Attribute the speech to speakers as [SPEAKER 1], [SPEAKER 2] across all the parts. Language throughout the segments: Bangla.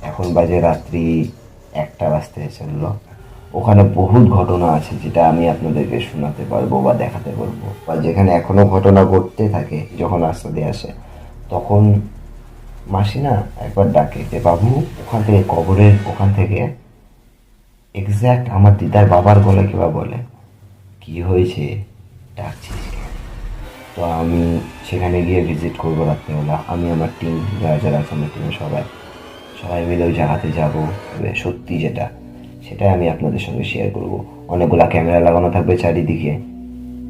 [SPEAKER 1] এখন বাজে রাত্রি 1টা বাজতে চললো। ওখানে বহুত ঘটনা আছে যেটা আমি আপনাদেরকে শোনাতে পারবো বা দেখাতে পারবো, বা যেখানে এখনো ঘটনা ঘটতে থাকে। যখন রাস্তা দিয়ে আসে তখন মাসি না একবার ডাকে যে, বাবু, ওখান থেকে কবরের ওখান থেকে এক্স্যাক্ট আমার দিদার বাবার গলায় কেবা বলে, কি হয়েছে, ডাকছিস কেন? তো আমি সেখানে গিয়ে ভিজিট করবো রাত্রেবেলা। আমি আমার টিম, যারা যারা আছে আমার টিমে সবাই সবাই মিলে ওই জায়গাতে যাবো। তবে সত্যি যেটা, সেটাই আমি আপনাদের সঙ্গে শেয়ার করব। অনেকগুলা ক্যামেরা লাগানো থাকবে চারিদিকে।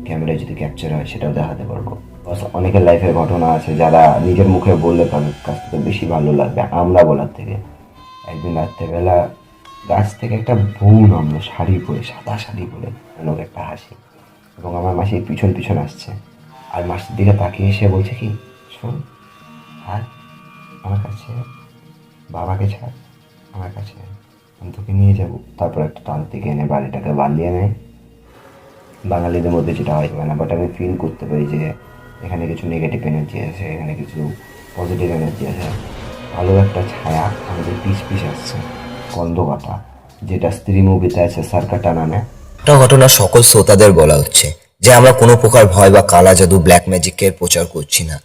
[SPEAKER 1] ক্যামেরায় যদি ক্যাপচার হয় সেটাও দেখাতে পারবো। প্লাস অনেকের লাইফের ঘটনা আছে যারা নিজের মুখে বললে তাদের কাছ থেকে বেশি ভালো লাগবে আমরা বলার থেকে। একদিন রাত্রেবেলা গাছ থেকে একটা বউ নামলো, শাড়ি পরে, সাদা শাড়ি পরে, অনেক একটা হাসি, এবং আমার মাসি পিছন পিছন আসছে। আর মাসির দিকে তাকিয়ে এসে বলছে কি, শোন, আর আমার কাছে, বাবাকে ছাড়, আমার কাছে আয়, আমি তোকে নিয়ে যাবো। তারপর একটা তান্ত্রিক এনে বাড়িটাকে বাঁধিয়ে নেয়। বাঙালিদের মধ্যে যেটা হয় না, বাট আমি ফিল করতে পারি যে এখানে কিছু নেগেটিভ এনার্জি আছে, এখানে কিছু পজিটিভ এনার্জি আছে। ভালো একটা ছায়া আমাদের পিছ পিছ আসছে, গন্ধ কাটা, যেটা স্ত্রী মুভিতে আছে সার্কা টানানে।
[SPEAKER 2] একটা ঘটনা সকল শ্রোতাদের বলা হচ্ছে যে আমরা কোনো প্রকার ভয় বা কালা জাদু ব্ল্যাক ম্যাজিকের প্রচার করছি না।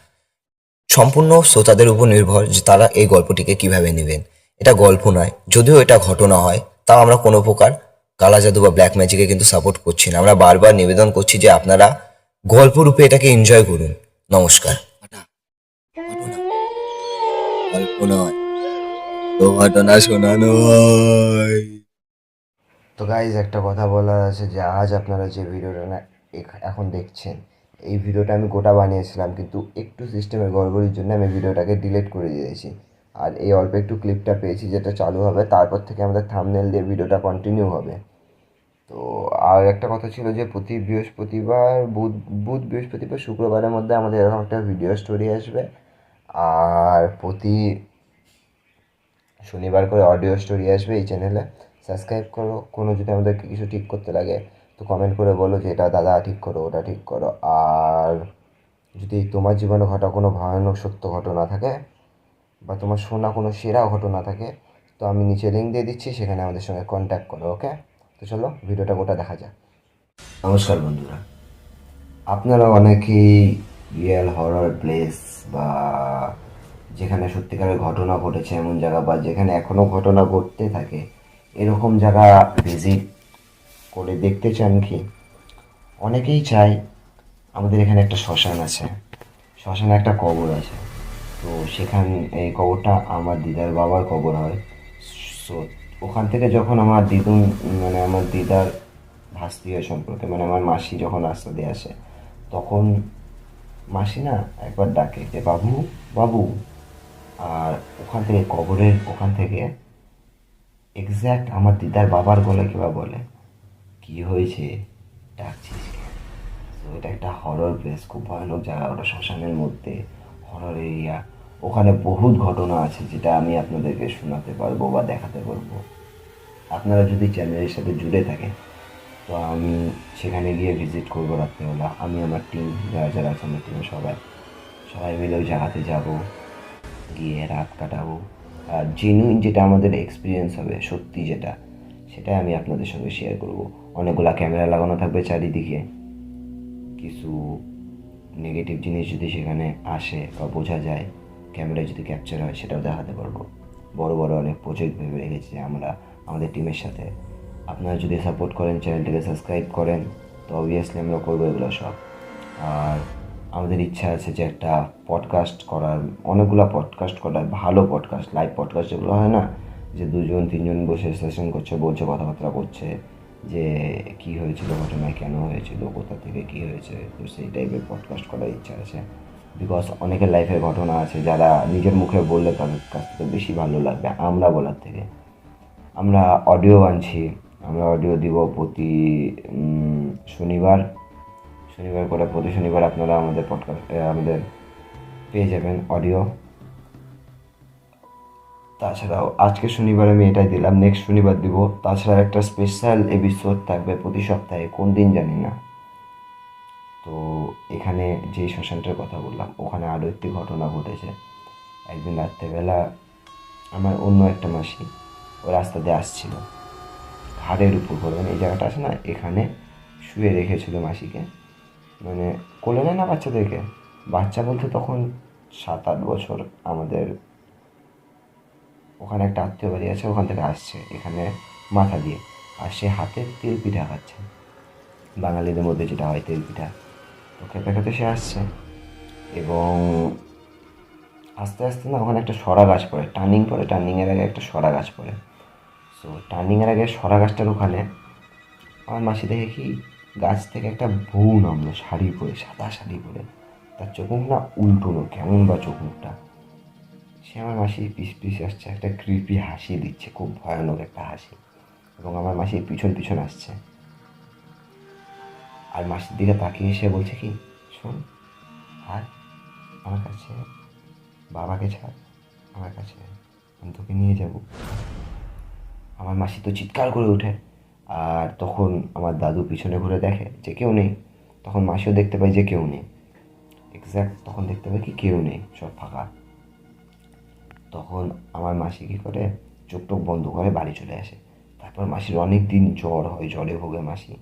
[SPEAKER 2] সম্পূর্ণ শ্রোতাদের উপর নির্ভর যে তারা এই গল্পটিকে কিভাবে নেবেন। এটা গল্প নয়, যদিও এটা ঘটনা হয়, তাও আমরা কোনো প্রকার কালা জাদু বা ব্ল্যাক ম্যাজিকে কিন্তু সাপোর্ট করছি না। আমরা বারবার নিবেদন করছি যে আপনারা গল্প রূপে এটাকে এনজয় করুন। নমস্কার। ঘটনা, গল্প নয়, তো ঘটনা শোনানো হয়।
[SPEAKER 1] তো গাইজ, একটা কথা বলার আছে যে আজ আপনারা যে ভিডিওটা না এখন দেখছেন, এই ভিডিওটা আমি গোটা বানিয়েছিলাম, কিন্তু একটু সিস্টেমের গড়বড়ির জন্য আমি ভিডিওটাকে ডিলিট করে দিয়েছি। আর এই অল্প একটু ক্লিপটা পেয়েছি যেটা চালু হবে, তারপর থেকে আমাদের থাম্বনেল দিয়ে ভিডিওটা কন্টিনিউ হবে। তো আর একটা কথা ছিল যে প্রতি বৃহস্পতিবার, বুধ বুধ বৃহস্পতিবার শুক্রবারের মধ্যে আমাদের এরকম একটা ভিডিও স্টোরি আসবে। আর প্রতি শনিবার করে অডিও স্টোরি আসবে এই চ্যানেলে। সাবস্ক্রাইব করো। কোনো যদি আমাদেরকে কিছু ঠিক করতে লাগে তো কমেন্ট করে বলো যে এটা দাদা ঠিক করো, ওটা ঠিক করো। আর যদি তোমার জীবনে ঘটা কোনো ভয়ানক সত্য ঘটনা থাকে, বা তোমার শোনা কোনো সেরা ঘটনা থাকে, তো আমি নিচে লিঙ্ক দিয়ে দিচ্ছি, সেখানে আমাদের সঙ্গে কন্ট্যাক্ট করো। ওকে, তো চলো ভিডিওটা গোটা দেখা যাক। নমস্কার বন্ধুরা, আপনারা অনেকেই রিয়েল হরর প্লেস, বা যেখানে সত্যিকারের ঘটনা ঘটেছে এমন জায়গা, বা যেখানে এখনও ঘটনা ঘটতে থাকে এরকম জায়গা ভিজিট করে দেখতে চান কি? অনেকেই চায়। আমাদের এখানে একটা শ্মশান আছে, শ্মশানে একটা কবর আছে। তো সেখান এই কবরটা আমার দিদার বাবার কবর হয়। সো ওখান থেকে যখন আমার দিদুন, মানে আমার দিদার ভাস্তি হয় সম্পর্কে, মানে আমার মাসি যখন রাস্তা দিয়ে আসে, তখন মাসি না একবার ডাকে যে, বাবু, বাবু। আর ওখান থেকে কবরের ওখান থেকে এক্স্যাক্ট আমার দিদার বাবার গলায় কেবা বলে, কি হয়েছে, ডাকছিস কেন? তো এটা একটা হরর প্লেস, খুব ভয়ানক জায়গা, ওটা শ্মশানের মধ্যে, হরর এরিয়া। ওখানে বহুত ঘটনা আছে যেটা আমি আপনাদেরকে শোনাতে পারবো বা দেখাতে পারবো। আপনারা যদি চ্যানেলের সাথে জুড়ে থাকেন তো আমি সেখানে গিয়ে ভিজিট করবো রাত্রেবেলা। আমি আমার টিম, যারা যারা আছে আমার টিমে সবাই সবাই মিলে ওই জায়গাতে যাবো, গিয়ে রাত কাটাবো। আর জেনুইন যেটা আমাদের এক্সপিরিয়েন্স হবে, সত্যি যেটা, সেটাই আমি আপনাদের সঙ্গে শেয়ার করব। অনেকগুলা ক্যামেরা লাগানো থাকবে চারিদিকে। কিছু নেগেটিভ জিনিস যদি সেখানে আসে বা বোঝা যায়, ক্যামেরায় যদি ক্যাপচার হয় সেটাও দেখাতে পারবো। বড় বড় অনেক প্রজেক্ট ভেবে রেখেছি আমরা আমাদের টিমের সাথে। আপনারা যদি সাপোর্ট করেন, চ্যানেলটিকে সাবস্ক্রাইব করেন, তো অবভিয়াসলি আমরা করবো এগুলো সব। আর আমাদের ইচ্ছা আছে যে একটা পডকাস্ট করার, অনেকগুলো পডকাস্ট করার, ভালো পডকাস্ট, লাইভ পডকাস্ট যেগুলো হয় না, যে দুজন তিনজন বসে সেশন করছে, বলছে, কথাবার্তা করছে, যে কী হয়েছিল, ঘটনায় কেন হয়েছিল, কোথা থেকে কী হয়েছে, তো সেই টাইপের পডকাস্ট করার ইচ্ছা আছে। বিকজ অনেকের লাইফের ঘটনা আছে যারা নিজের মুখে বললে তাদের কাছ থেকে বেশি ভালো লাগবে আমরা বলার থেকে। আমরা অডিও আনছি, আমরা অডিও দিব প্রতি শনিবার শনিবার করে। প্রতি শনিবার আপনারা আমাদের পডকাস্ট, আমাদের পেয়ে যাবেন অডিও। তাছাড়াও আজকে শনিবার আমি এটাই দিলাম, নেক্সট শনিবার দিব। তাছাড়া একটা স্পেশাল এপিসোড থাকবে প্রতি সপ্তাহে, কোন দিন জানি না। তো এখানে যে শ্মশানটার কথা বললাম, ওখানে আরও একটি ঘটনা ঘটেছে। একদিন রাত্রেবেলা আমার অন্য একটা মাসি ও রাস্তা দিয়ে আসছিল, ঘাড়ের উপর করে, মানে এই জায়গাটা আছে না, এখানে শুয়ে রেখেছিল মাসিকে, মানে কোলে নেয় না বাচ্চাদেরকে, বাচ্চা বলতে তখন 7-8 বছর। আমাদের ওখানে একটা আত্মীয় বাড়ি আছে, ওখান থেকে আসছে এখানে মাথা দিয়ে, আর সে হাতে তেল পিঠা খাচ্ছে, বাঙালিদের মধ্যে যেটা হয় তেল পিঠা। তো খেতে খেতে সে আসছে, এবং আস্তে আস্তে না ওখানে একটা সরা গাছ পড়ে, টার্নিং পড়ে, টার্নিংয়ের আগে একটা সরা গাছ পড়ে। সো টার্নিংয়ের আগে সরা গাছটার ওখানে আমার মাসি দেখে কি, গাছ থেকে একটা বউ নামলো শাড়ি পরে, সাদা শাড়ি পরে, তার চোখ মুখ না উল্টোনো, কেমন বা চোখ মুখটা। সে আমার মাসি পিস পিস আসছে, একটা ক্রিপি হাসি দিচ্ছে, খুব ভয়ানক একটা হাসি, এবং আমার মাসির পিছন পিছন আসছে। আর মাসির দিকে তাকিয়ে সে বলছে কি, শোন, আর আমার কাছে, বাবাকে ছাড়, আমার কাছে, আমি তোকে নিয়ে যাব। আমার মাসি তো চিৎকার করে ওঠে, আর তখন আমার দাদু পিছনে ঘুরে দেখে যে কেউ নেই। তখন মাসিও দেখতে পায় যে কেউ নেই, এক্স্যাক্ট তখন দেখতে পায় কি কেউ নেই, সব ফাঁকা। তখন আমার মাসি কী করে, চোখ টোক বন্ধ করে বাড়ি চলে আসে। তারপর মাসির অনেক দিন জ্বর হয়, জ্বরে ভোগে মাসি।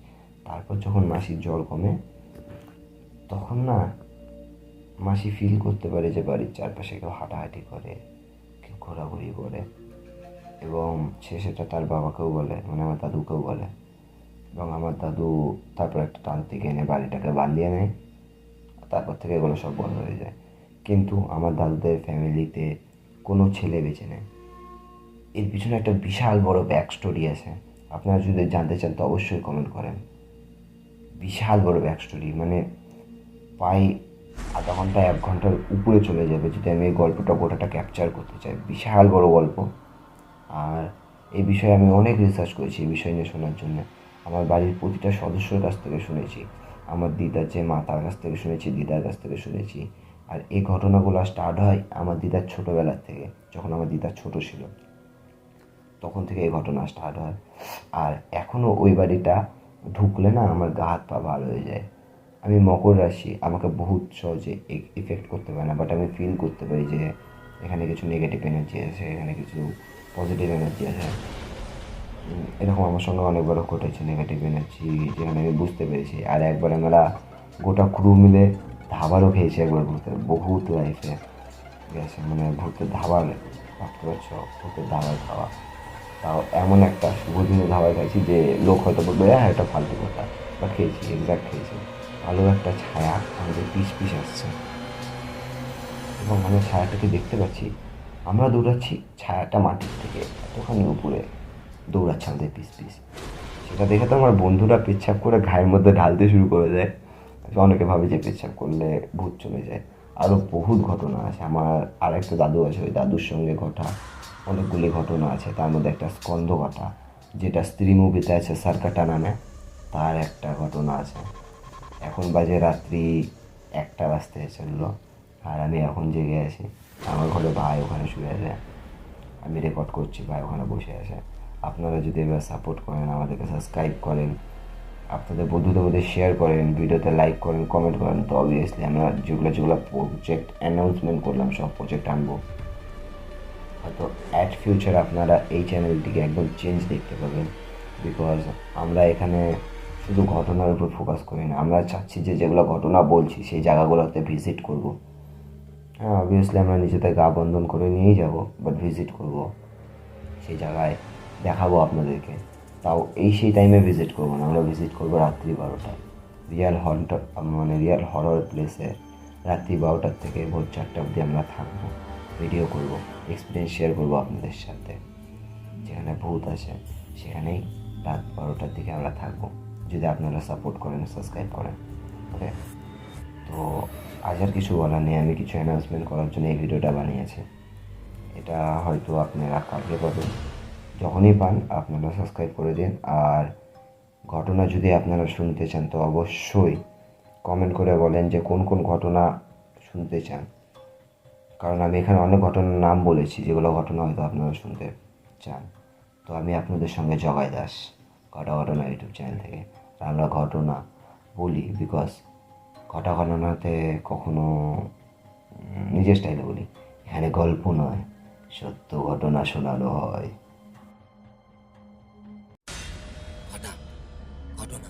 [SPEAKER 1] তারপর যখন মাসির জ্বর কমে, তখন না মাসি ফিল করতে পারে যে বাড়ির চারপাশে কেউ হাঁটাহাঁটি করে, কেউ ঘোরাঘুরি করে, এবং সে সেটা তার বাবাকেও বলে, মানে আমার দাদুকেও বলে। এবং আমার দাদু তারপর একটা তান্ত্রিক এনে বাড়িটাকে বাঁধিয়ে নেয়, তারপর থেকে এগুলো সব বন্ধ হয়ে যায়। কিন্তু আমার দাদুদের ফ্যামিলিতে কোনো ছেলে বেঁচে নেয়। এর পিছনে একটা বিশাল বড় ব্যাক স্টোরি আছে, আপনারা যদি জানতে চান তো অবশ্যই কমেন্ট করেন। বিশাল বড় ব্যাক স্টোরি, মানে প্রায় আধা ঘন্টা 1 ঘন্টার উপরে চলে যাবে যদি আমি এই গল্পটা গোটাটা ক্যাপচার করতে চাই। বিশাল বড় গল্প। আর এই বিষয়ে আমি অনেক রিসার্চ করেছি এই বিষয় নিয়ে শোনার জন্য। আমার বাড়ির প্রতিটা সদস্যর কাছ থেকে শুনেছি, আমার দিদার যে মা তার কাছ থেকে শুনেছি, দিদার কাছ থেকে শুনেছি। আর এই ঘটনাগুলো স্টার্ট হয় আমার দিদার ছোটোবেলার থেকে, যখন আমার দিদা ছোটো ছিল তখন থেকে এই ঘটনা স্টার্ট হয়। আর এখনও ওই বাড়িটা ঢুকলে না আমার গা হাত পা ভালো হয়ে যায়। আমি মকর রাশি, আমাকে বহুত সহজে ইফেক্ট করতে পারে না, বাট আমি ফিল করতে পারি যে এখানে কিছু নেগেটিভ এনার্জি আছে, এখানে কিছু পজিটিভ এনার্জি আছে। এরকম আমার সঙ্গে অনেকবারও ঘটেছে নেগেটিভ এনার্জি, যেখানে আমি বুঝতে পেরেছি। আর একবার আমরা গোটা ক্রু মিলে ধাবারও খেয়েছি একবার, বহুত লাইফে গেছে, মানে ভূতের ধাবার, ভাবতে পারছো, ভূতের ধাবার খাওয়া, তাও এমন একটা শুভ দিনে ধাবায় খাইছি যে লোক হয়তো বলবে হ্যাঁ এটা ফালতু কথা, বা খেয়েছি, এক্সাক্ট খেয়েছি। আলো একটা ছায়া আমাদের পিস পিস আসছে, এবং আমি ছায়াটাকে দেখতে পাচ্ছি, আমরা দৌড়াচ্ছি, ছায়াটা মাটির থেকে এতখানি উপরে দৌড়াচ্ছে আমাদের পিস পিস। সেটা দেখে তো আমার বন্ধুরা পেচ্ছাপ করে গায়ের মধ্যে ঢালতে শুরু করে দেয়। অনেকে ভাবে যে পেচ্ছাপ করলে ভূত চলে যায়। আরও বহুত ঘটনা আছে, আমার আর একটা দাদু আছে, ওই দাদুর সঙ্গে ঘটা অনেকগুলি ঘটনা আছে। তার মধ্যে একটা স্কন্ধ ঘটা, যেটা স্ত্রী মুভিতে আছে সারকাটা নামে, তার একটা ঘটনা আছে। এখন বাজে রাত্রি 1টা বাজতে চললো, আর আমি এখন জেগে আছি। আমার ঘরে ভাই ওখানে শুয়ে আছে, আমি রেকর্ড করছি, ভাই ওখানে বসে আছে। আপনারা যদি এবার সাপোর্ট করেন, আমাদেরকে সাবস্ক্রাইব করেন, আপনাদের বন্ধুদের মধ্যে শেয়ার করেন, ভিডিওতে লাইক করেন, কমেন্ট করেন, তো অবভিয়াসলি আমরা যেগুলো যেগুলো প্রজেক্ট অ্যানাউন্সমেন্ট করলাম সব প্রজেক্ট আনবো। হয়তো অ্যাট ফিউচার আপনারা এই চ্যানেলটিকে একদম চেঞ্জ দেখতে পাবেন, বিকজ আমরা এখানে শুধু ঘটনার উপর ফোকাস করি না, আমরা চাচ্ছি যে যেগুলো ঘটনা বলছি সেই জায়গাগুলোতে ভিজিট করব। হ্যাঁ, অবভিয়াসলি আমরা নিজেদের গা বন্ধন করে নিয়েই যাব, বাট ভিজিট করব সেই জায়গায়, দেখাবো আপনাদেরকে। তাও সেই টাইমে ভিজিট করবো না, আমরা ভিজিট করবো রাত্রি 12টায়, রিয়াল হন্টার, মানে রিয়াল হরর প্লেসে রাত্রি 12টার থেকে ভোর 4টা অবধি আমরা থাকবো, ভিডিও করব, এক্সপিরিয়েন্স শেয়ার করবো আপনাদের সাথে। যেখানে ভূত আছে সেখানেই রাত 12টার দিকে আমরা থাকবো, যদি আপনারা সাপোর্ট করেন, সাবস্ক্রাইব করেন। ওকে, তো আজ আর কিছু বলার নেই, আমি কিছু অ্যানাউন্সমেন্ট করার জন্য এই ভিডিওটা বানিয়েছি। এটা হয়তো আপনারা কালকে পাবেন, যখনই পান আপনারা সাবস্ক্রাইব করে দিন। আর ঘটনা যদি আপনারা শুনতে চান তো অবশ্যই কমেন্ট করে বলেন যে কোন কোন ঘটনা শুনতে চান, কারণ আমি এখানে অনেক ঘটনার নাম বলেছি যেগুলো ঘটনা হয়তো আপনারা শুনতে চান। তো আমি আপনাদের সঙ্গে জগাই দাস, ঘটনা ইউটিউব চ্যানেল থেকে। আর আমরা ঘটনা বলি বিকজ ঘটনাতে কখনো নিজের স্টাইলে বলি, এখানে গল্প নয়, সত্য ঘটনা শোনানো হয়।
[SPEAKER 2] ঘটনা ঘটনা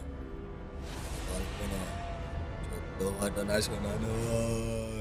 [SPEAKER 2] গল্প নয়, সত্য ঘটনা শোনানো হয়।